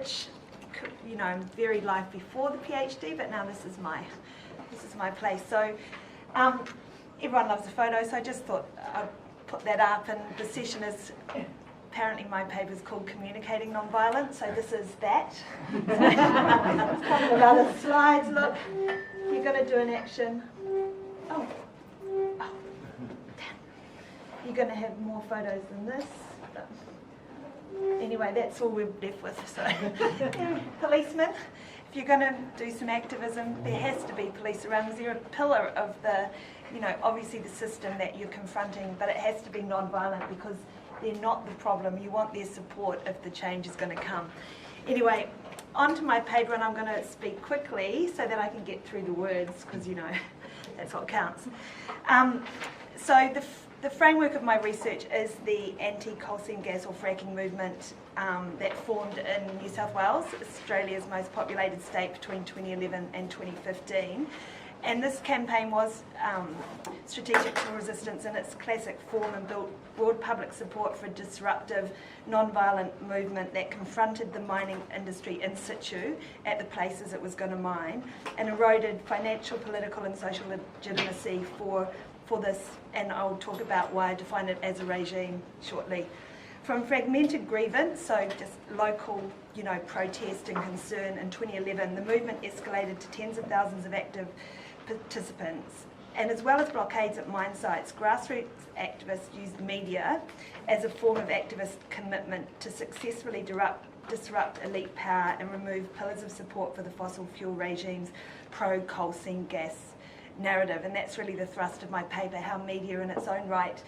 research, you know, varied life before the PhD, but now this is my place. So everyone loves a photo, so I just thought I'd put that up, and the session is, apparently my paper is called Communicating Nonviolence, so this is that. A couple of other slides, look, you're going to do an action. Oh, damn. You're going to have more photos than this. But anyway, that's all we're left with. So, policemen, if you're going to do some activism, there has to be police around, because they're a pillar of the, you know, obviously the system that you're confronting, but it has to be non-violent because they're not the problem. You want their support if the change is going to come. Anyway, on to my paper, and I'm going to speak quickly so that I can get through the words, because, you know, that's what counts. So the framework of my research is the anti-coal seam gas or fracking movement that formed in New South Wales, Australia's most populated state, between 2011 and 2015. And this campaign was strategic to resistance in its classic form and built broad public support for a disruptive, non-violent movement that confronted the mining industry in situ at the places it was going to mine, and eroded financial, political and social legitimacy for this, and I'll talk about why I define it as a regime shortly. From fragmented grievance, so just local, you know, protest and concern in 2011, the movement escalated to tens of thousands of active participants. And as well as blockades at mine sites, grassroots activists used media as a form of activist commitment to successfully disrupt elite power and remove pillars of support for the fossil fuel regime's pro-coal seam gas narrative. And that's really the thrust of my paper, how media in its own right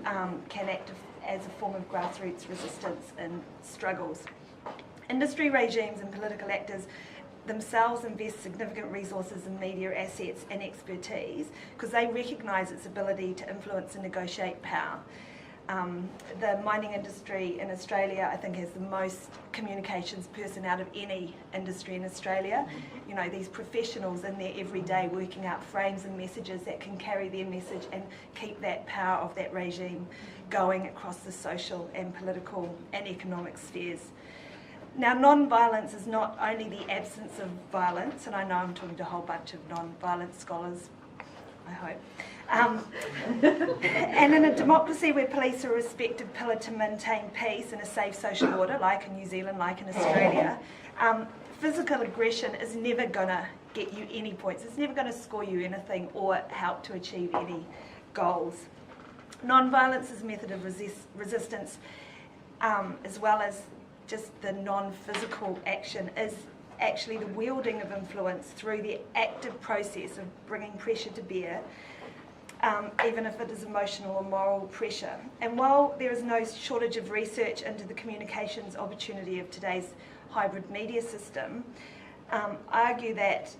can act as a form of grassroots resistance and struggles. Industry regimes and political actors themselves invest significant resources in media assets and expertise because they recognise its ability to influence and negotiate power. The mining industry in Australia, I think, has the most communications person out of any industry in Australia. You know, these professionals in there every day working out frames and messages that can carry their message and keep that power of that regime going across the social and political and economic spheres. Now, non-violence is not only the absence of violence, and I know I'm talking to a whole bunch of non-violent scholars, I hope. And in a democracy where police are a respected pillar to maintain peace and a safe social order, like in New Zealand, like in Australia, physical aggression is never going to get you any points. It's never going to score you anything or help to achieve any goals. Non-violence is a method of resistance, as well as just the non-physical action, is actually the wielding of influence through the active process of bringing pressure to bear, even if it is emotional or moral pressure. And while there is no shortage of research into the communications opportunity of today's hybrid media system, I argue that,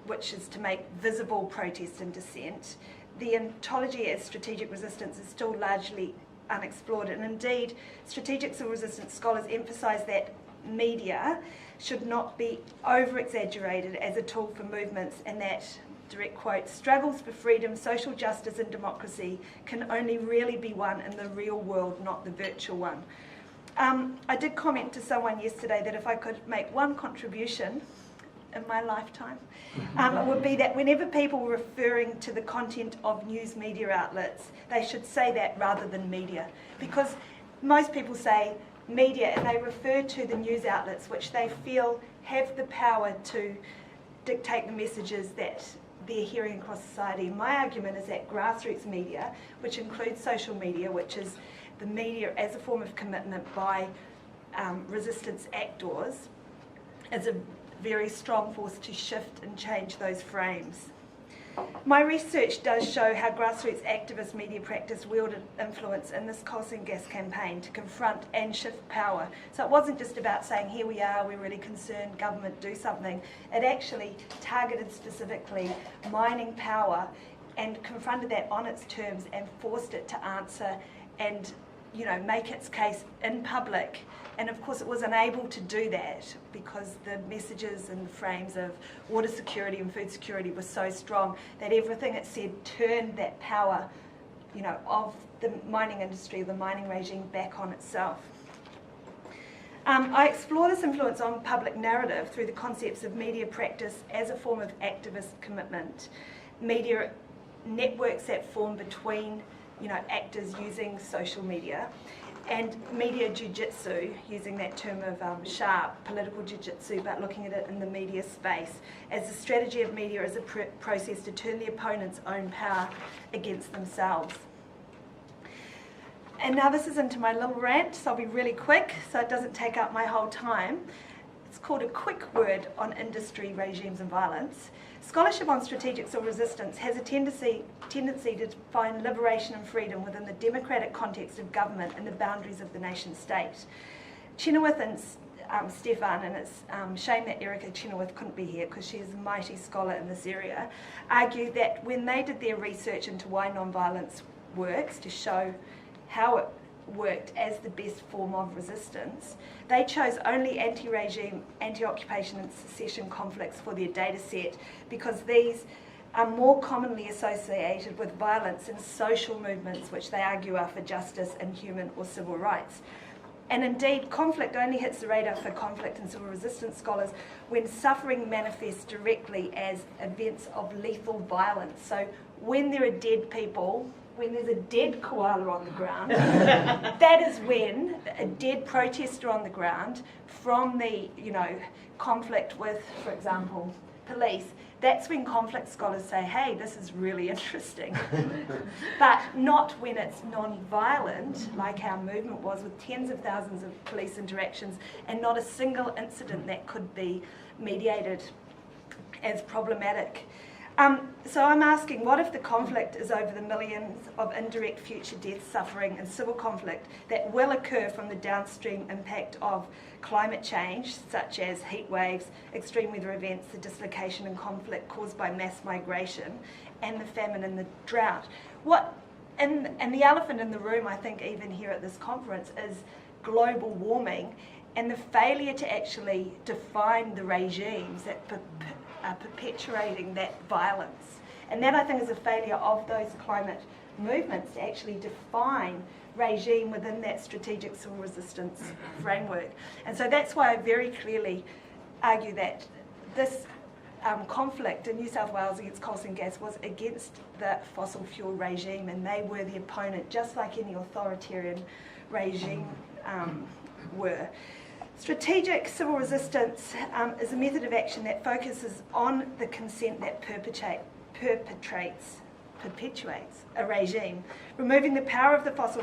which is to make visible protest and dissent, the ontology as strategic resistance is still largely unexplored, and indeed strategic civil resistance scholars emphasise that media should not be over-exaggerated as a tool for movements, and that, direct quote, struggles for freedom, social justice and democracy can only really be won in the real world, not the virtual one. I did comment to someone yesterday that if I could make one contribution in my lifetime, it would be that whenever people were referring to the content of news media outlets, they should say that rather than media, because most people say media and they refer to the news outlets which they feel have the power to dictate the messages that they're hearing across society. My argument is that grassroots media, which includes social media, which is the media as a form of commitment by resistance actors, is a very strong force to shift and change those frames. My research does show how grassroots activist media practice wielded influence in this coal seam gas campaign to confront and shift power. So it wasn't just about saying, here we are, we're really concerned, government, do something. It actually targeted specifically mining power and confronted that on its terms and forced it to answer and, you know, make its case in public. And of course it was unable to do that because the messages and the frames of water security and food security were so strong that everything it said turned that power, you know, of the mining industry, the mining regime, back on itself. I explore this influence on public narrative through the concepts of media practice as a form of activist commitment, media networks that form between actors using social media, and media jiu-jitsu, using that term of sharp political jiu-jitsu, but looking at it in the media space as a strategy of media as a process to turn the opponent's own power against themselves. And now this is into my little rant, so I'll be really quick so it doesn't take up my whole time. It's called A Quick Word on Industry, Regimes and Violence. Scholarship on strategic civil resistance has a tendency to define liberation and freedom within the democratic context of government and the boundaries of the nation state. Chenoweth and Stefan, and it's shame that Erica Chenoweth couldn't be here because she is a mighty scholar in this area, argue that when they did their research into why nonviolence works, to show how it worked as the best form of resistance, they chose only anti-regime, anti-occupation and secession conflicts for their data set because these are more commonly associated with violence and social movements which they argue are for justice and human or civil rights. And indeed, conflict only hits the radar for conflict and civil resistance scholars when suffering manifests directly as events of lethal violence. So when there are dead people, when there's a dead koala on the ground, that is when a dead protester on the ground from the conflict with, for example, police, that's when conflict scholars say, hey, this is really interesting. But not when it's non-violent, like our movement was, with tens of thousands of police interactions and not a single incident that could be mediated as problematic. So I'm asking, what if the conflict is over the millions of indirect future death, suffering and civil conflict that will occur from the downstream impact of climate change, such as heat waves, extreme weather events, the dislocation and conflict caused by mass migration, and the famine and the drought? And the elephant in the room, I think, even here at this conference, is global warming and the failure to actually define the regimes that are perpetuating that violence. And that, I think, is a failure of those climate movements to actually define regime within that strategic civil resistance framework. And so that's why I very clearly argue that this conflict in New South Wales against coal seam gas was against the fossil fuel regime, and they were the opponent, just like any authoritarian regime were. Strategic civil resistance is a method of action that focuses on the consent that perpetuates a regime. Removing the power of the fossil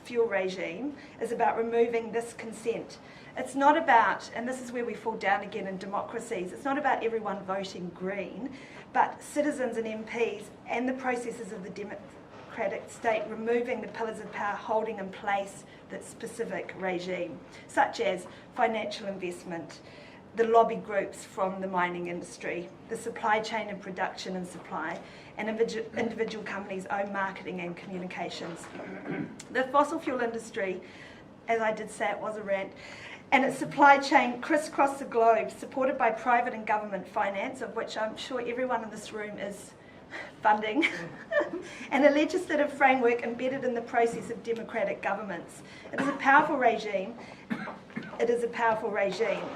fuel regime is about removing this consent. It's not about, and this is where we fall down again in democracies, it's not about everyone voting green, but citizens and MPs and the processes of the democratic state removing the pillars of power holding in place that specific regime, such as financial investment, the lobby groups from the mining industry, the supply chain and production and supply, and individual companies' own marketing and communications. The fossil fuel industry, as I did say, it was a rant, and its supply chain crisscross the globe, supported by private and government finance, of which I'm sure everyone in this room is funding, and a legislative framework embedded in the process of democratic governments. It is a powerful regime.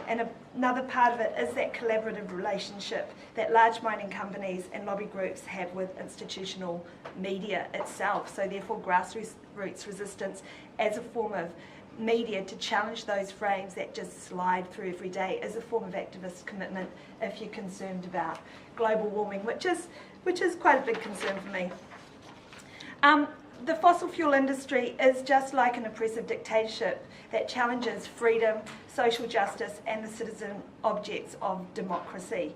And another part of it is that collaborative relationship that large mining companies and lobby groups have with institutional media itself. So therefore, grassroots resistance as a form of media to challenge those frames that just slide through every day is a form of activist commitment if you're concerned about global warming, which is quite a big concern for me. The fossil fuel industry is just like an oppressive dictatorship that challenges freedom, social justice, and the citizen objects of democracy.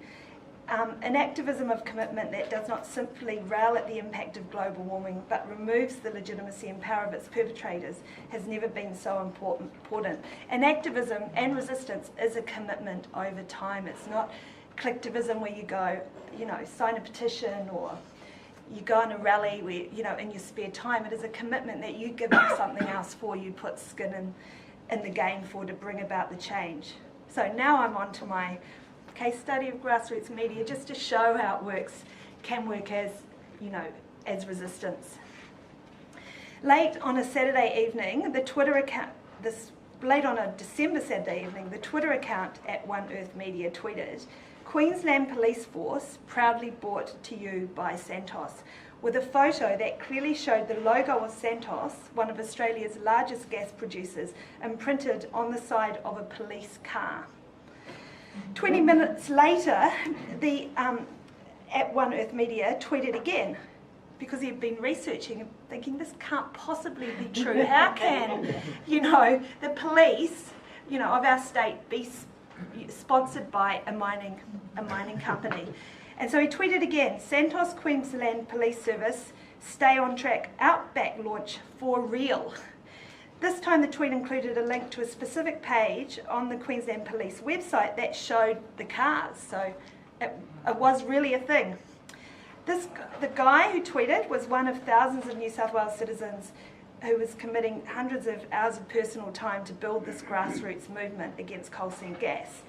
An activism of commitment that does not simply rail at the impact of global warming but removes the legitimacy and power of its perpetrators has never been so important. And activism and resistance is a commitment over time. It's not collectivism where you go, sign a petition or you go on a rally where, in your spare time. It is a commitment that you give up something else for, you put skin in the game for, to bring about the change. So now I'm on to my case study of grassroots media, just to show how it can work as, as resistance. Late on a Saturday evening, the Twitter account, this late on a December Saturday evening, the Twitter account at One Earth Media tweeted, "Queensland Police Force proudly brought to you by Santos," with a photo that clearly showed the logo of Santos, one of Australia's largest gas producers, imprinted on the side of a police car. 20 minutes later, the at One Earth Media tweeted again, because he'd been researching and thinking, this can't possibly be true. How can, the police, of our state be sponsored by a mining company? And so he tweeted again, "Santos Queensland Police Service, stay on track, Outback launch for real." This time the tweet included a link to a specific page on the Queensland Police website that showed the cars, so it was really a thing. The guy who tweeted was one of thousands of New South Wales citizens who was committing hundreds of hours of personal time to build this grassroots movement against coal seam gas.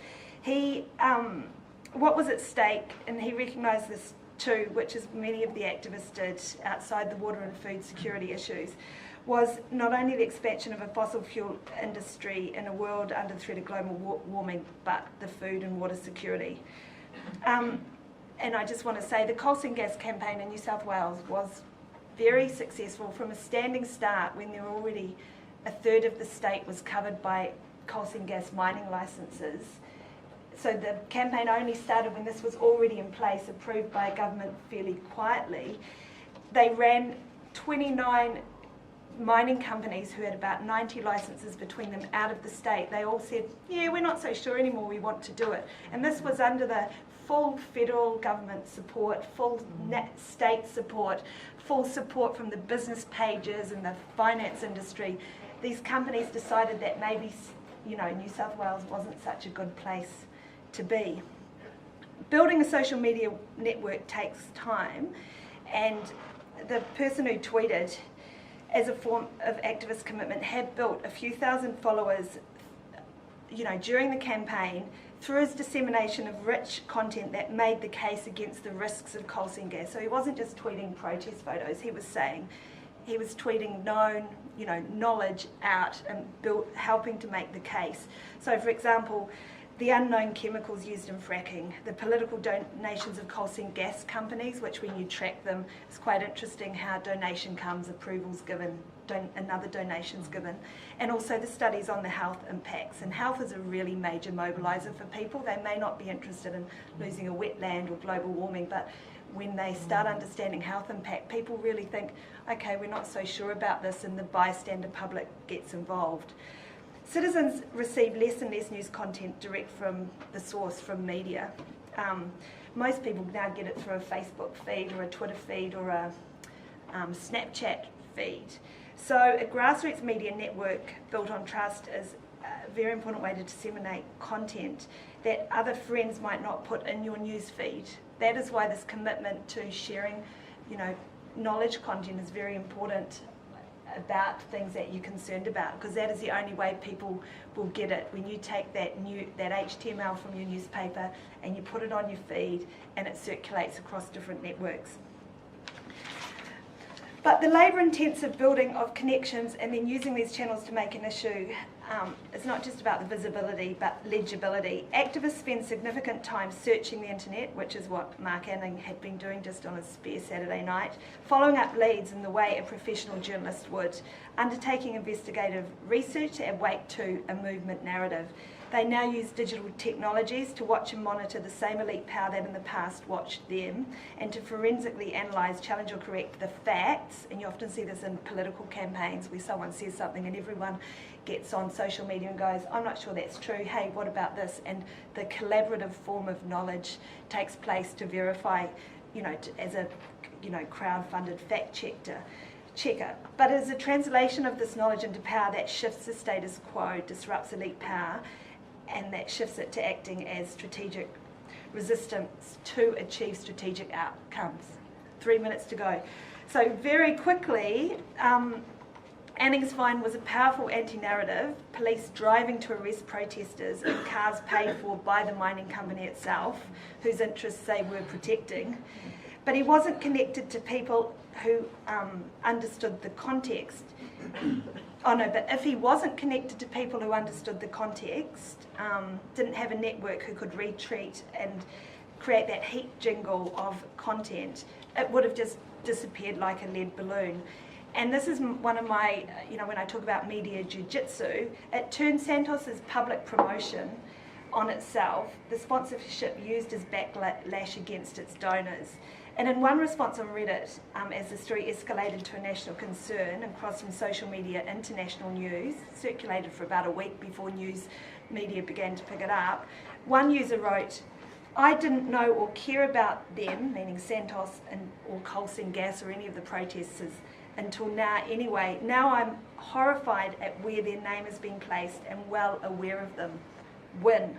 What was at stake, and he recognised this too, which is many of the activists did outside the water and food security issues, was not only the expansion of a fossil fuel industry in a world under the threat of global warming, but the food and water security. And I just want to say the coal seam gas campaign in New South Wales was very successful from a standing start when there were already a third of the state was covered by coal seam gas mining licences. So the campaign only started when this was already in place, approved by government fairly quietly. They ran 29 mining companies who had about 90 licences between them out of the state. They all said, yeah, we're not so sure anymore, we want to do it. And this was under the full federal government support, full state support, full support from the business pages and the finance industry. These companies decided that maybe, New South Wales wasn't such a good place to be. Building a social media network takes time, and the person who tweeted, as a form of activist commitment, had built a few thousand followers, during the campaign through his dissemination of rich content that made the case against the risks of coal seam gas. So he wasn't just tweeting protest photos, he was tweeting knowledge out and helping to make the case. So for example, the unknown chemicals used in fracking, the political donations of coal seam gas companies, which when you track them, it's quite interesting how donation comes, approval's given, another donation's given, and also the studies on the health impacts. And health is a really major mobiliser for people. They may not be interested in losing a wetland or global warming, but when they start understanding health impact, people really think, okay, we're not so sure about this, and the bystander public gets involved. Citizens receive less and less news content direct from the source, from media. Most people now get it through a Facebook feed or a Twitter feed or a Snapchat feed. So a grassroots media network built on trust is a very important way to disseminate content that other friends might not put in your news feed. That is why this commitment to sharing, knowledge content is very important about things that you're concerned about, because that is the only way people will get it. When you take that HTML from your newspaper and you put it on your feed and it circulates across different networks. But the labour-intensive building of connections and then using these channels to make an issue is not just about the visibility but legibility. Activists spend significant time searching the internet, which is what Mark Anning had been doing just on a spare Saturday night, following up leads in the way a professional journalist would, undertaking investigative research and wake to a movement narrative. They now use digital technologies to watch and monitor the same elite power that in the past watched them, and to forensically analyse, challenge or correct the facts. And you often see this in political campaigns where someone says something and everyone gets on social media and goes, I'm not sure that's true, hey, what about this? And the collaborative form of knowledge takes place to verify, as a crowd-funded fact checker. But as a translation of this knowledge into power that shifts the status quo, disrupts elite power, and that shifts it to acting as strategic resistance to achieve strategic outcomes. 3 minutes to go. So very quickly, Anning's find was a powerful anti-narrative, police driving to arrest protesters in cars paid for by the mining company itself, whose interests they were protecting. But he wasn't connected to people who understood the context. Oh no, but if he wasn't connected to people who understood the context, didn't have a network who could retreat and create that heat jingle of content, it would have just disappeared like a lead balloon. And this is one of my, when I talk about media jiu-jitsu, it turns Santos's public promotion on itself, the sponsorship used as backlash against its donors. And in one response on Reddit, as the story escalated to a national concern and crossed from social media into national news, circulated for about a week before news media began to pick it up, one user wrote, "I didn't know or care about them," meaning Santos or coal seam gas or any of the protesters, until now anyway. Now I'm horrified at where their name has been placed and well aware of them. Win.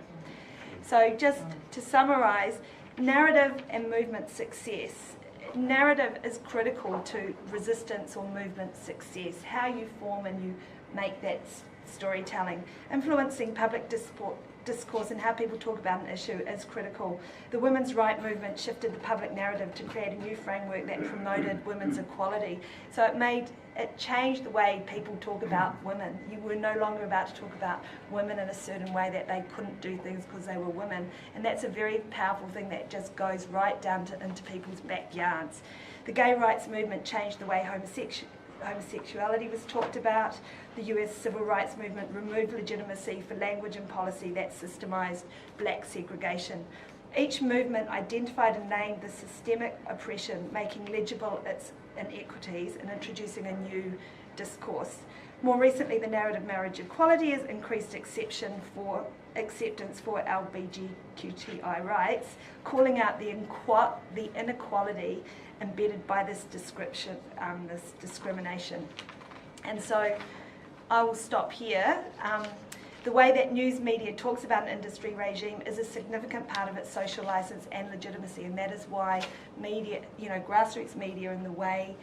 So just to summarise, narrative and movement success. Narrative is critical to resistance or movement success. How you form and you make that storytelling. Influencing public discourse and how people talk about an issue is critical. The women's rights movement shifted the public narrative to create a new framework that promoted women's equality. So it changed the way people talk about women. You were no longer about to talk about women in a certain way, that they couldn't do things because they were women. And that's a very powerful thing that just goes right down into people's backyards. The gay rights movement changed the way homosexuality was talked about. The US civil rights movement removed legitimacy for language and policy that systemised black segregation. Each movement identified and named the systemic oppression, making legible its inequities and introducing a new discourse. More recently, the narrative marriage equality has increased acceptance for LGBTQI rights, calling out the inequality embedded by this discrimination. And so I will stop here. The way that news media talks about an industry regime is a significant part of its social license and legitimacy, and that is why media, grassroots media, and the way,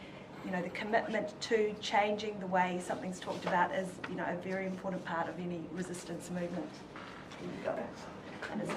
the commitment to changing the way something's talked about is, a very important part of any resistance movement. There you go. And it's